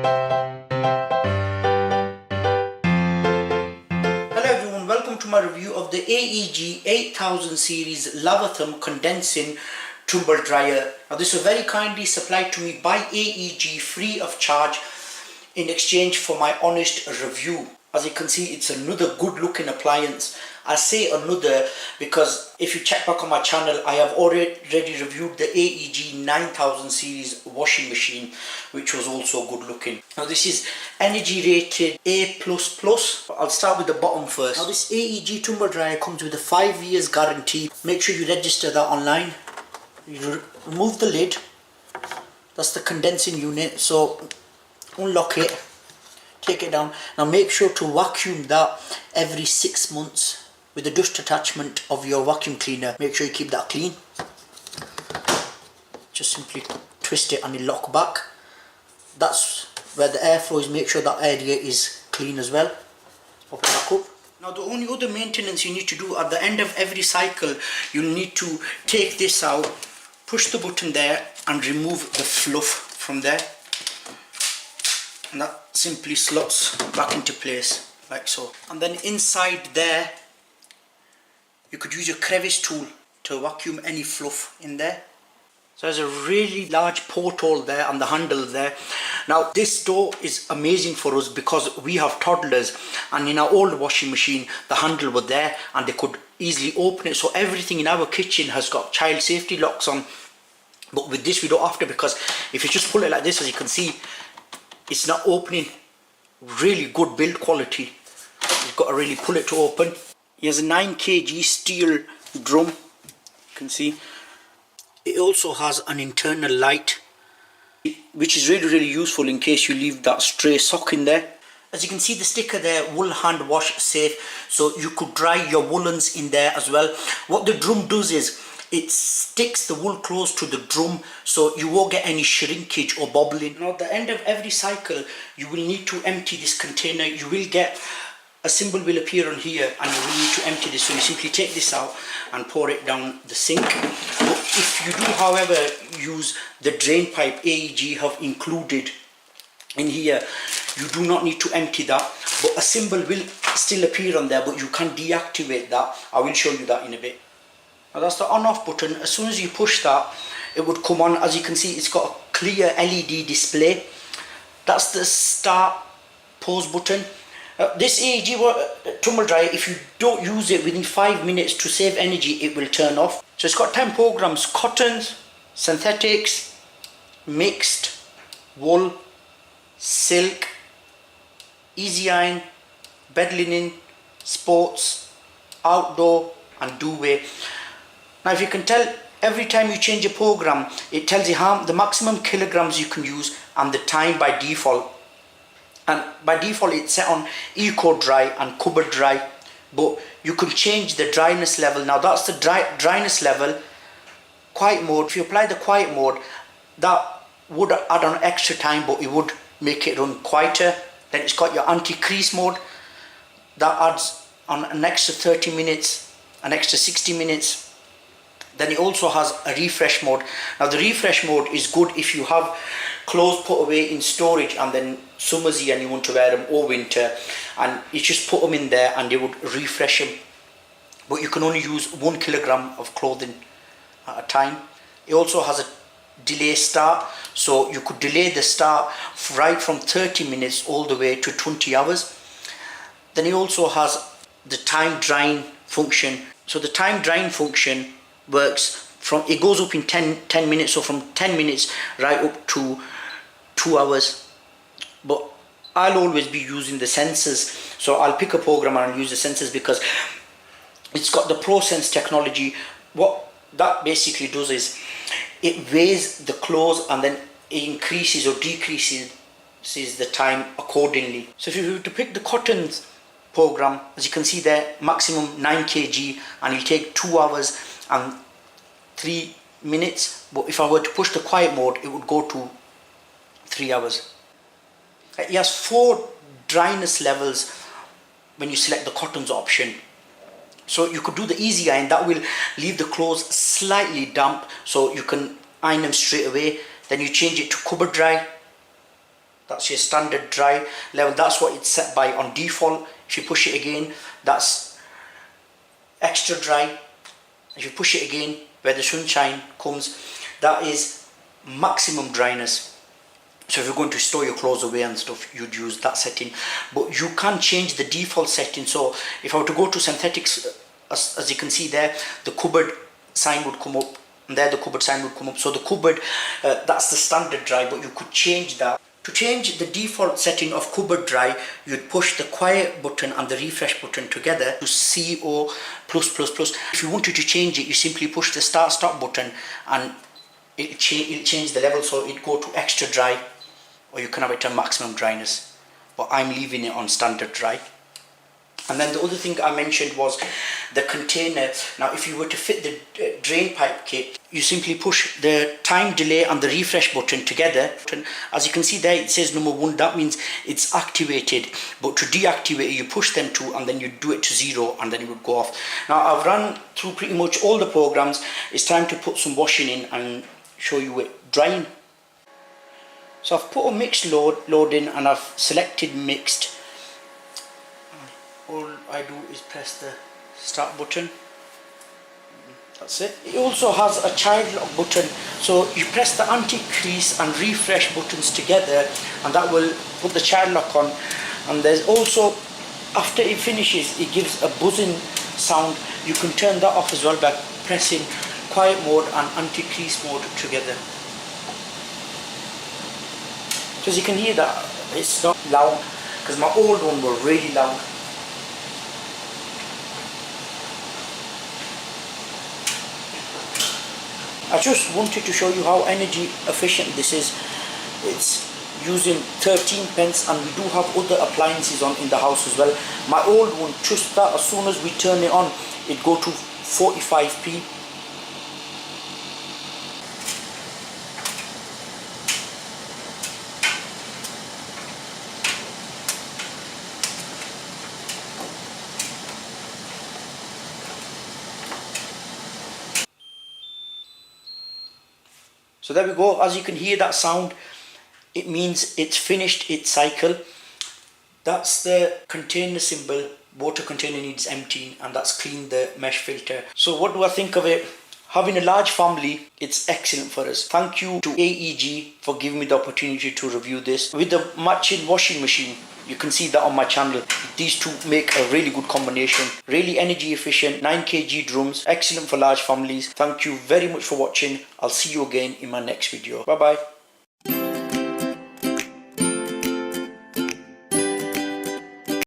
Welcome to my review of the AEG 8000 series Lavatherm condensing tumble dryer. Now this was very kindly supplied to me by AEG free of charge in exchange for my honest review. As you can see, it's another good looking appliance. I say another because if you check back on my channel, I have already reviewed the AEG 9000 series washing machine, which was also good looking. Now this is energy rated A++. I'll start with the bottom first. Now this AEG tumble dryer comes with a 5 years guarantee. Make sure you register that online. You remove the lid. That's the condensing unit. So unlock it. Take it down. Now make sure to vacuum that every 6 months with the dust attachment of your vacuum cleaner. Make sure you keep that clean. Just simply twist it and it'll lock back. That's where the airflow is. Make sure that area is clean as well. Pop it back up. Now the only other maintenance you need to do at the end of every cycle, you need to take this out, push the button there and remove the fluff from there. And that simply slots back into place like so. And then inside there you could use your crevice tool to vacuum any fluff in there. So there's a really large porthole there and the handle there. Now this door is amazing for us because we have toddlers, and in our old washing machine the handle was there and they could easily open it. So everything in our kitchen has got child safety locks on, but with this we don't have to, because if you just pull it like this, as you can see, it's not opening. Really good build quality. You've got to really pull it to open. Here's a 9 kg steel drum. You can see it also has an internal light, which is really useful in case you leave that stray sock in there. As you can see, the sticker there, wool hand wash safe, so you could dry your woolens in there as well. What the drum does is it sticks the wool close to the drum, so you won't get any shrinkage or bobbling. Now at the end of every cycle you will need to empty this container. You will get a symbol will appear on here and you will need to empty this, so you simply take this out and pour it down the sink. But if you do however use the drain pipe AEG have included in here, you do not need to empty that, but a symbol will still appear on there, but you can deactivate that. I will show you that in a bit. Now that's the on off button. As soon as you push that, it would come on. As you can see, it's got a clear LED display. That's the start pause button. This AEG tumble dryer, if you don't use it within 5 minutes to save energy, it will turn off. So it's got 10 programs: cottons, synthetics, mixed, wool, silk, easy iron, bed linen, sports, outdoor and duvet. Now if you can tell, every time you change a program, it tells you the maximum kilograms you can use and the time by default. And by default it's set on eco dry and cupboard dry, but you can change the dryness level. Now that's the dryness level. Quiet mode, if you apply the quiet mode, that would add on extra time, but it would make it run quieter. Then it's got your anti-crease mode, that adds on an extra 30 minutes, an extra 60 minutes. Then it also has a refresh mode. Now the refresh mode is good if you have clothes put away in storage and then summersy and you want to wear them, or winter, and you just put them in there and they would refresh them. But you can only use 1 kilogram of clothing at a time. It also has a delay start, so you could delay the start right from 30 minutes all the way to 20 hours. Then it also has the time drying function. So the time drying function works from, it goes up in 10 minutes, so from 10 minutes right up to 2 hours. But I'll always be using the sensors, so I'll pick a program and I'll use the sensors because it's got the ProSense technology. What that basically does is it weighs the clothes and then it increases or decreases the time accordingly. So if you were to pick the cottons program, as you can see there, maximum 9 kg, and it'll take 2 hours and 3 minutes. But if I were to push the quiet mode, it would go to 3 hours. It has 4 dryness levels when you select the cottons option. So you could do the easy iron, that will leave the clothes slightly damp, so you can iron them straight away. Then you change it to cupboard dry, That's your standard dry level. That's what it's set by on default. If you push it again, that's extra dry. If you push it again, where the sunshine comes, that is maximum dryness. So if you're going to store your clothes away and stuff, you'd use that setting. But you can change the default setting. So if I were to go to synthetics, as you can see there, the cupboard sign would come up, and there the cupboard sign would come up. So the cupboard, that's the standard dry, but you could change that. To change the default setting of cupboard dry, you'd push the quiet button and the refresh button together to CO++. If you wanted to change it, you simply push the stop button and it'll change the level, so it'll go to extra dry, or you can have it to maximum dryness, but I'm leaving it on standard dry. And then the other thing I mentioned was the container. Now if you were to fit the drain pipe kit, you simply push the time delay and the refresh button together. As you can see there, it says number 1, that means it's activated, but to deactivate it, you push them two and then you do it to 0 and then it would go off. Now I've run through pretty much all the programs. It's time to put some washing in and show you it drying. So I've put a mixed load in and I've selected mixed. All I do is press the start button. That's it. It also has a child lock button, so you press the anti-crease and refresh buttons together and that will put the child lock on. And there's also, after it finishes, it gives a buzzing sound. You can turn that off as well by pressing quiet mode and anti-crease mode together. So as you can hear that, it's not loud, because my old one were really loud. I just wanted to show you how energy efficient this is. It's using 13 pence, and we do have other appliances on in the house as well. My old one, just that, as soon as we turn it on, it go to 45p. So there we go. As you can hear that sound, it means it's finished its cycle. That's the container symbol. Water container needs emptying, and that's cleaned the mesh filter. So what do I think of it? Having a large family, it's excellent for us. Thank you to AEG for giving me the opportunity to review this. With the matching washing machine, you can see that on my channel. These two make a really good combination. Really energy efficient, 9 kg drums, excellent for large families. Thank you very much for watching. I'll see you again in my next video. Bye bye.